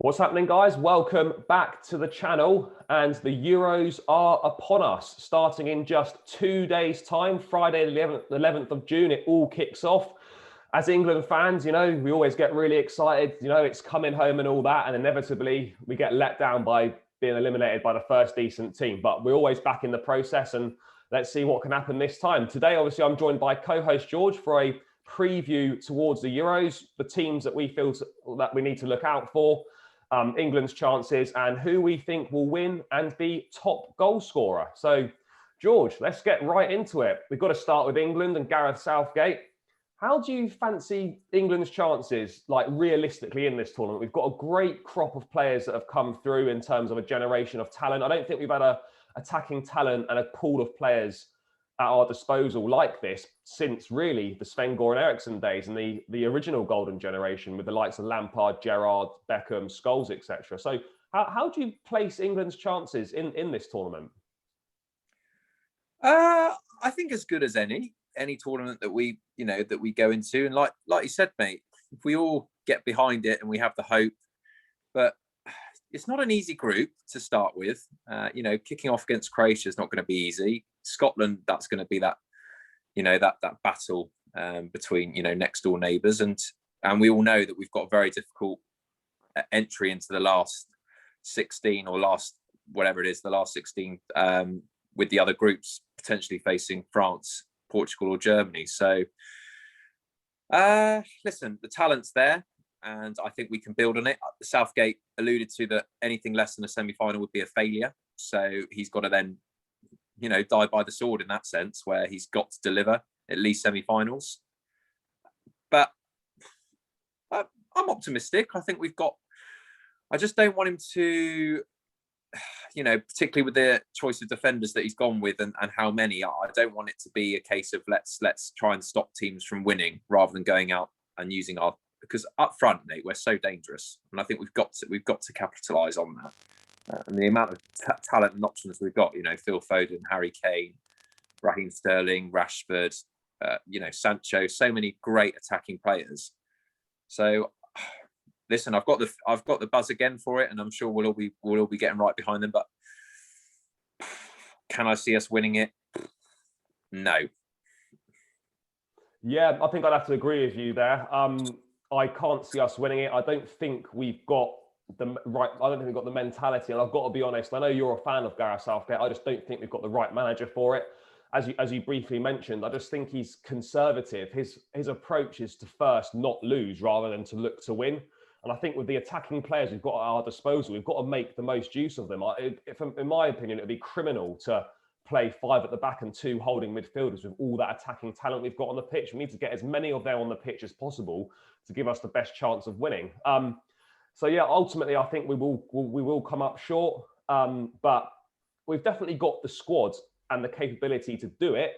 What's happening, guys? Welcome back to the channel. And the Euros are upon us, starting in just 2 days' time. Friday, the 11th of June, it all kicks off. As England fans, we always get really excited. It's coming home and all that. And inevitably, we get let down by being eliminated by the first decent team. But we're always back in the process. And let's see what can happen this time. Today, obviously, I'm joined by co-host George for a preview towards the Euros, the teams that we feel that we need to look out for. England's chances and who we think will win and be top goal scorer. So, George, let's get right into it. We've got to start with England and Gareth Southgate. How do you fancy England's chances, like realistically, in this tournament? We've got a great crop of players that have come through in terms of a generation of talent. I don't think we've had a attacking talent and a pool of players at our disposal like this since really the Sven-Göran Eriksson days and the original golden generation with the likes of Lampard, Gerrard, Beckham, Scholes, etc. So how do you place England's chances in this tournament? I think as good as any tournament that we go into, and like you said, mate, if we all get behind it and we have the hope, but it's not an easy group to start with. Kicking off against Croatia is not going to be easy. Scotland, that's going to be that battle between next door neighbours, and we all know that we've got a very difficult entry into the last 16 or last 16 with the other groups potentially facing France, Portugal, or Germany. So, listen, the talent's there, and I think we can build on it. Southgate alluded to that anything less than a semi-final would be a failure. So he's got to then, die by the sword in that sense, where he's got to deliver at least semi-finals. But I'm optimistic. I think I just don't want him to, particularly with the choice of defenders that he's gone with and how many, I don't want it to be a case of let's try and stop teams from winning rather than going out and using because up front, mate, we're so dangerous, and I think we've got to capitalise on that. And the amount of talent and options we've got, Phil Foden, Harry Kane, Raheem Sterling, Rashford, Sancho, so many great attacking players. So, listen, I've got the buzz again for it, and I'm sure we'll all be getting right behind them. But can I see us winning it? No. Yeah, I think I'd have to agree with you there. I can't see us winning it. I don't think we've got the mentality, and I've got to be honest. I know you're a fan of Gareth Southgate. I just don't think we've got the right manager for it. As you briefly mentioned, I just think he's conservative. His approach is to first not lose rather than to look to win. And I think with the attacking players we've got at our disposal, we've got to make the most use of them. In my opinion, it would be criminal to play 5 at the back and 2 holding midfielders with all that attacking talent we've got on the pitch. We need to get as many of them on the pitch as possible to give us the best chance of winning. So yeah, ultimately, I think we will come up short, but we've definitely got the squad and the capability to do it.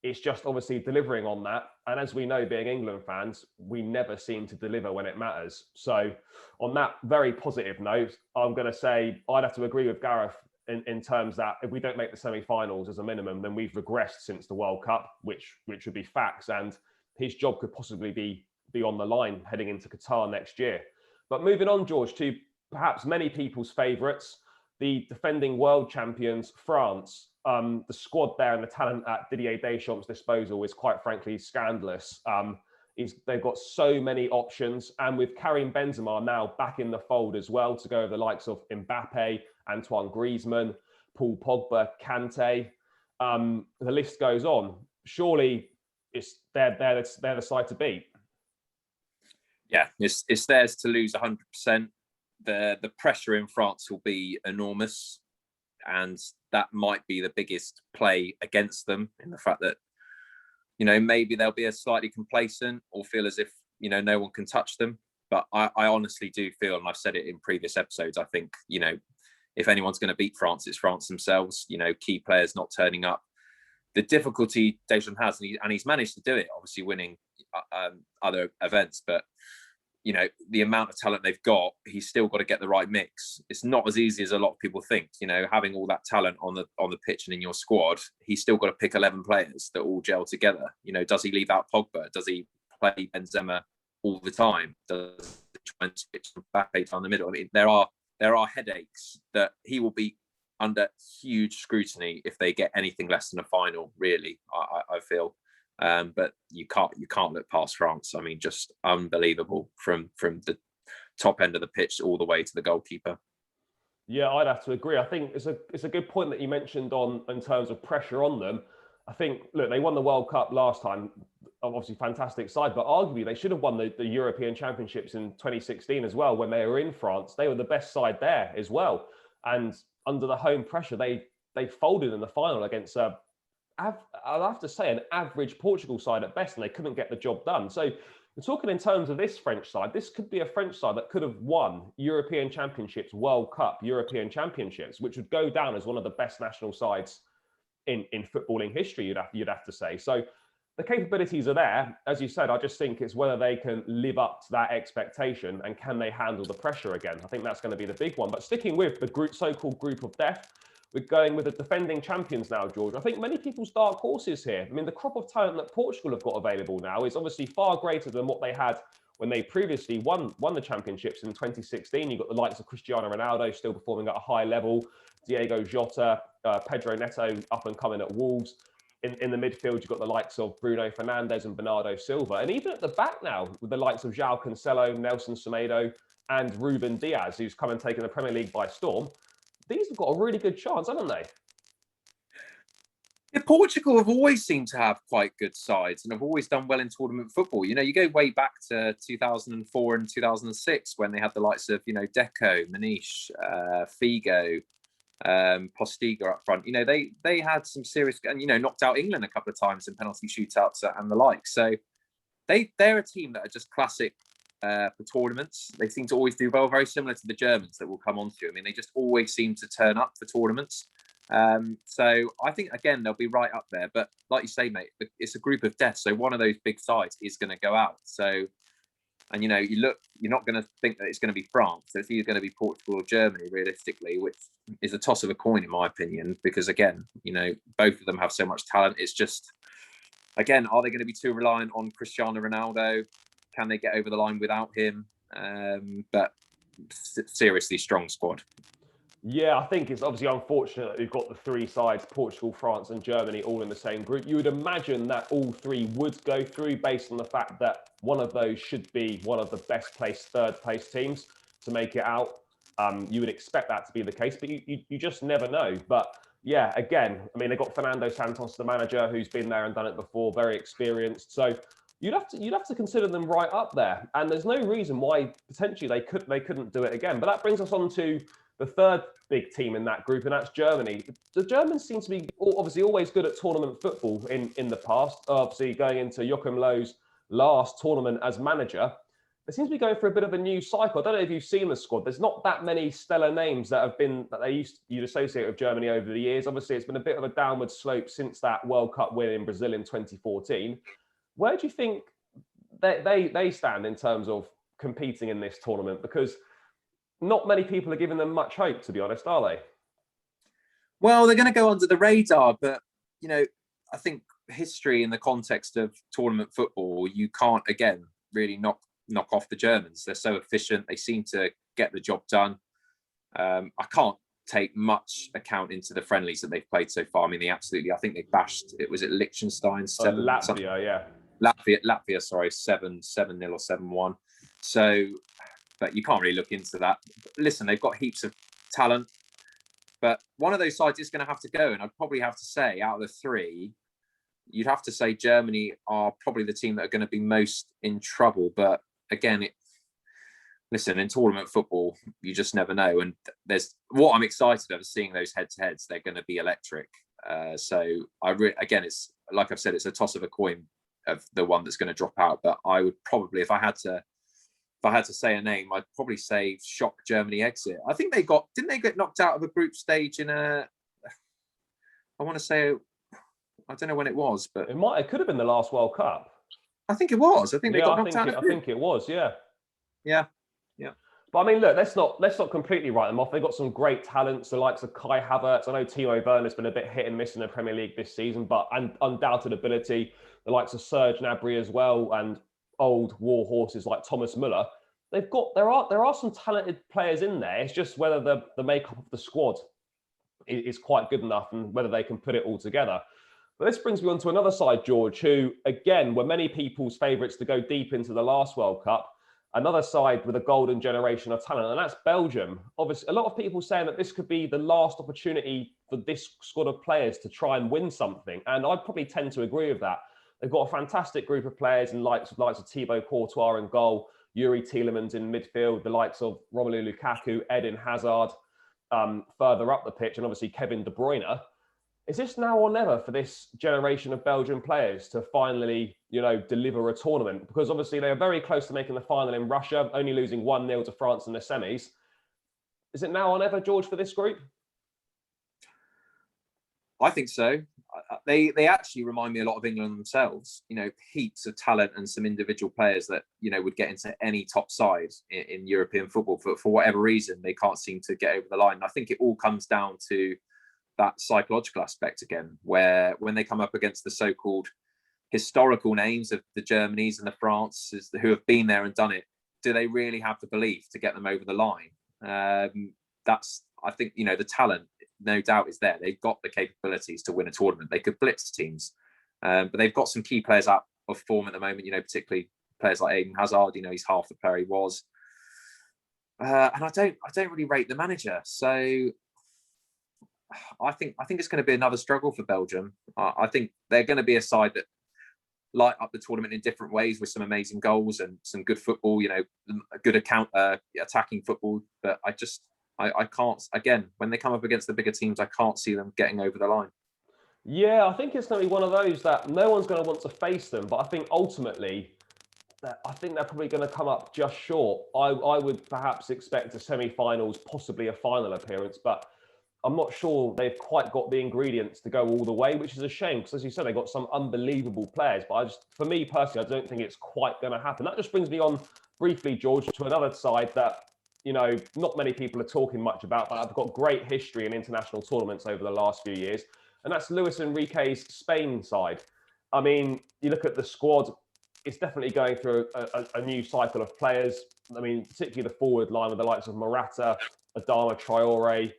It's just obviously delivering on that. And as we know, being England fans, we never seem to deliver when it matters. So on that very positive note, I'm going to say I'd have to agree with Gareth in terms that if we don't make the semi-finals as a minimum, then we've regressed since the World Cup, which would be facts. And his job could possibly be on the line heading into Qatar next year. But moving on, George, to perhaps many people's favourites, the defending world champions, France. The squad there and the talent at Didier Deschamps' disposal is quite frankly scandalous. They've got so many options, and with Karim Benzema now back in the fold as well to go over the likes of Mbappe, Antoine Griezmann, Paul Pogba, Kante. The list goes on. Surely they're the side to beat. Yeah, it's theirs to lose 100%. The pressure in France will be enormous, and that might be the biggest play against them, in the fact that maybe they'll be slightly complacent or feel as if no one can touch them. But I honestly do feel, and I've said it in previous episodes, I think if anyone's going to beat France, it's France themselves. Key players not turning up. The difficulty Deschamps has, and he's managed to do it, obviously winning other events, but the amount of talent they've got, he's still got to get the right mix. It's not as easy as a lot of people think. Having all that talent on the pitch and in your squad, he's still got to pick 11 players that all gel together. Does he leave out Pogba? Does he play Benzema all the time? Does try and switch Mbappe down the middle. I mean, there are headaches that he will be under huge scrutiny if they get anything less than a final. Really, I feel. But you can't look past France. I mean, just unbelievable from the top end of the pitch all the way to the goalkeeper. Yeah, I'd have to agree. I think it's a good point that you mentioned on in terms of pressure on them. I think, look, they won the World Cup last time, obviously fantastic side, but arguably they should have won the European Championships in 2016 as well when they were in France. They were the best side there as well. And under the home pressure, they folded in the final against I'll have to say an average Portugal side at best, and they couldn't get the job done. So we're talking in terms of this French side. This could be a French side that could have won European Championships, World Cup, European Championships, which would go down as one of the best national sides in footballing history, you'd have to say. So the capabilities are there. As you said, I just think it's whether they can live up to that expectation and can they handle the pressure again. I think that's going to be the big one. But sticking with the so-called group of death, we're going with the defending champions now, George. I think many people's dark horses here. I mean, the crop of talent that Portugal have got available now is obviously far greater than what they had when they previously won the championships in 2016. You've got the likes of Cristiano Ronaldo still performing at a high level, Diego Jota, Pedro Neto up and coming at Wolves. In the midfield, you've got the likes of Bruno Fernandes and Bernardo Silva. And even at the back now, with the likes of João Cancelo, Nelson Semedo, and Ruben Diaz, who's come and taken the Premier League by storm. These have got a really good chance, haven't they? Yeah, Portugal have always seemed to have quite good sides and have always done well in tournament football. You know, you go way back to 2004 and 2006 when they had the likes of, Deco, Maniche, Figo, Postiga up front. You know, they had some serious, and, knocked out England a couple of times in penalty shootouts and the like. So they're a team that are just classic for tournaments. They seem to always do well, very similar to the Germans that we'll come on to. I mean, they just always seem to turn up for tournaments. So I think, again, they'll be right up there. But like you say, mate, it's a group of death. So one of those big sides is going to go out. So, and, you're not going to think that it's going to be France. So it's either going to be Portugal or Germany, realistically, which is a toss of a coin, in my opinion, because, again, both of them have so much talent. It's just, again, are they going to be too reliant on Cristiano Ronaldo? Can they get over the line without him? But seriously strong squad. Yeah, I think it's obviously unfortunate that we've got the three sides, Portugal, France and Germany, all in the same group. You would imagine that all three would go through based on the fact that one of those should be one of the best placed third place teams to make it out. You would expect that to be the case, but you just never know. But yeah, again, I mean, they've got Fernando Santos, the manager, who's been there and done it before, very experienced. So you'd have to consider them right up there. And there's no reason why potentially they couldn't do it again. But that brings us on to the third big team in that group, and that's Germany. The Germans seem to be obviously always good at tournament football in the past. Obviously, going into Joachim Löw's last tournament as manager, they seem to be going for a bit of a new cycle. I don't know if you've seen the squad. There's not that many stellar names that you'd associate with Germany over the years. Obviously, it's been a bit of a downward slope since that World Cup win in Brazil in 2014. Where do you think they stand in terms of competing in this tournament? Because not many people are giving them much hope, to be honest, are they? Well, they're going to go under the radar, but, I think history in the context of tournament football, you can't, again, really knock off the Germans. They're so efficient. They seem to get the job done. I can't take much account into the friendlies that they've played so far. I mean, I think they bashed, was it Liechtenstein? Latvia, yeah. Latvia, sorry, 7-0 or 7-1. So, but you can't really look into that. Listen, they've got heaps of talent, but one of those sides is going to have to go. And I'd probably have to say, out of the three, you'd have to say Germany are probably the team that are going to be most in trouble. But again, listen, in tournament football, you just never know. And what I'm excited of is seeing those head-to-heads. They're going to be electric. So again, it's like I've said, it's a toss of a coin of the one that's going to drop out. But I would probably, if I had to say a name, I'd probably say shock Germany exit. I think didn't they get knocked out of a group stage I want to say, I don't know when it was, but it could have been the last World Cup. I think it was. I think they got knocked out. I think it was, yeah. Yeah. But I mean, look, let's not completely write them off. They've got some great talents, the likes of Kai Havertz. I know Timo Werner's been a bit hit and miss in the Premier League this season, but undoubted ability. The likes of Serge Gnabry as well, and old war horses like Thomas Müller. there are some talented players in there. It's just whether the makeup of the squad is quite good enough and whether they can put it all together. But this brings me on to another side, George, who again were many people's favourites to go deep into the last World Cup. Another side with a golden generation of talent, and that's Belgium. Obviously, a lot of people saying that this could be the last opportunity for this squad of players to try and win something, and I'd probably tend to agree with that. They've got a fantastic group of players and likes of Thibaut Courtois in goal, Yuri Tielemans in midfield, the likes of Romelu Lukaku, Eden Hazard further up the pitch, and obviously Kevin De Bruyne. Is this now or never for this generation of Belgian players to finally, deliver a tournament? Because obviously they are very close to making the final in Russia, only losing 1-0 to France in the semis. Is it now or never, George, for this group? I think so. They actually remind me a lot of England themselves. Heaps of talent and some individual players that would get into any top side in European football. For whatever reason, they can't seem to get over the line. And I think it all comes down to that psychological aspect again, where when they come up against the so-called historical names of the Germanys and the Frances who have been there and done it, do they really have the belief to get them over the line? I think the talent, no doubt, is there. They've got the capabilities to win a tournament. They could blitz teams, but they've got some key players out of form at the moment. Particularly players like Eden Hazard. He's half the player he was, and I don't really rate the manager. So I think it's going to be another struggle for Belgium. I think they're going to be a side that light up the tournament in different ways with some amazing goals and some good football. Good attacking football. But I can't. Again, when they come up against the bigger teams, I can't see them getting over the line. Yeah, I think it's going to be one of those that no one's going to want to face them. But I think ultimately, they're probably going to come up just short. I would perhaps expect a semi-finals, possibly a final appearance, but I'm not sure they've quite got the ingredients to go all the way, which is a shame because, as you said, they've got some unbelievable players. But for me personally, I don't think it's quite going to happen. That just brings me on briefly, George, to another side that, not many people are talking much about, but I've got great history in international tournaments over the last few years. And that's Luis Enrique's Spain side. I mean, you look at the squad, it's definitely going through a new cycle of players. I mean, particularly the forward line with the likes of Morata, Adama Traore,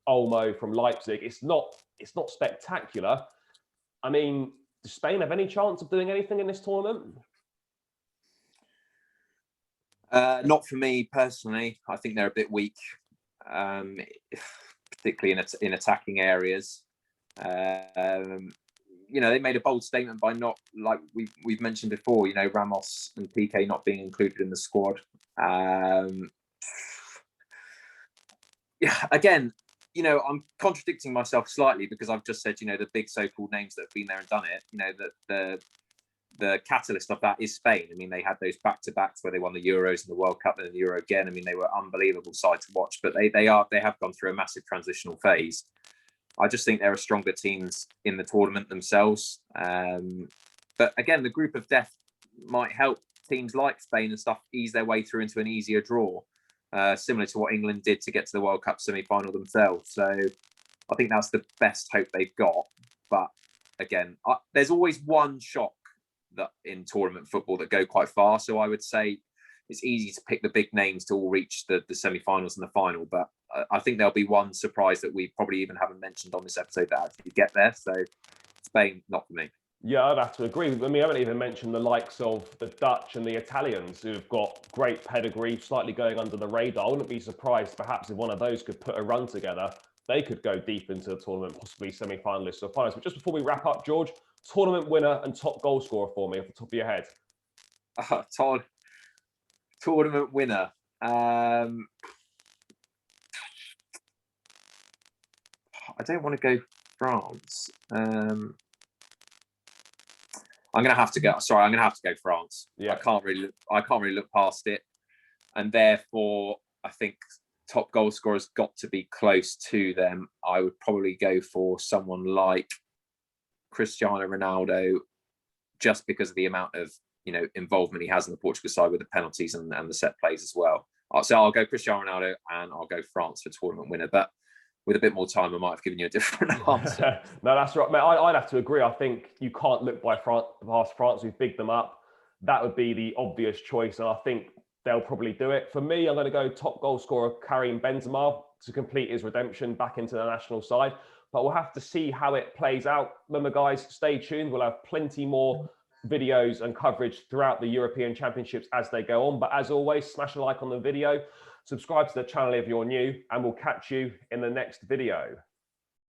Olmo from Leipzig. It's not spectacular. I mean, does Spain have any chance of doing anything in this tournament? Not for me personally. I think they're a bit weak, particularly in attacking areas. They made a bold statement by not, like we've mentioned before, Ramos and PK not being included in the squad. Again, I'm contradicting myself slightly because I've just said, the big so-called names that have been there and done it. That the catalyst of that is Spain. I mean, they had those back-to-backs where they won the Euros and the World Cup and the Euro again. I mean, they were unbelievable side to watch, but they have gone through a massive transitional phase. I just think there are stronger teams in the tournament themselves. But again, the group of death might help teams like Spain and stuff ease their way through into an easier draw, similar to what England did to get to the World Cup semi-final themselves. So I think that's the best hope they've got. But again, there's always one shock that in tournament football that go quite far. So I would say it's easy to pick the big names to all reach the semi-finals and the final. But I think there'll be one surprise that we probably even haven't mentioned on this episode that actually get there. So Spain, not for me. Yeah, I'd have to agree. I mean, I haven't even mentioned the likes of the Dutch and the Italians who've got great pedigree, slightly going under the radar. I wouldn't be surprised perhaps if one of those could put a run together. They could go deep into the tournament, possibly semi-finalists or finalists. But just before we wrap up, George, tournament winner and top goal scorer for me off the top of your head. Tournament winner. I don't want to go France. I'm going to have to go. Sorry, I'm going to have to go France. Yeah. I can't really look past it, and therefore I think top goal scorer's got to be close to them. I would probably go for someone like Cristiano Ronaldo, just because of the amount of involvement he has in the Portugal side with the penalties and the set plays as well. So I'll go Cristiano Ronaldo and I'll go France for tournament winner. But with a bit more time, I might have given you a different answer. No, that's right, mate. I'd have to agree. I think you can't look past France. We've bigged them up. That would be the obvious choice. And I think they'll probably do it. For me, I'm going to go top goal scorer Karim Benzema to complete his redemption back into the national side. But we'll have to see how it plays out. Remember, guys, stay tuned. We'll have plenty more videos and coverage throughout the European Championships as they go on. But as always, smash a like on the video, subscribe to the channel if you're new, and we'll catch you in the next video.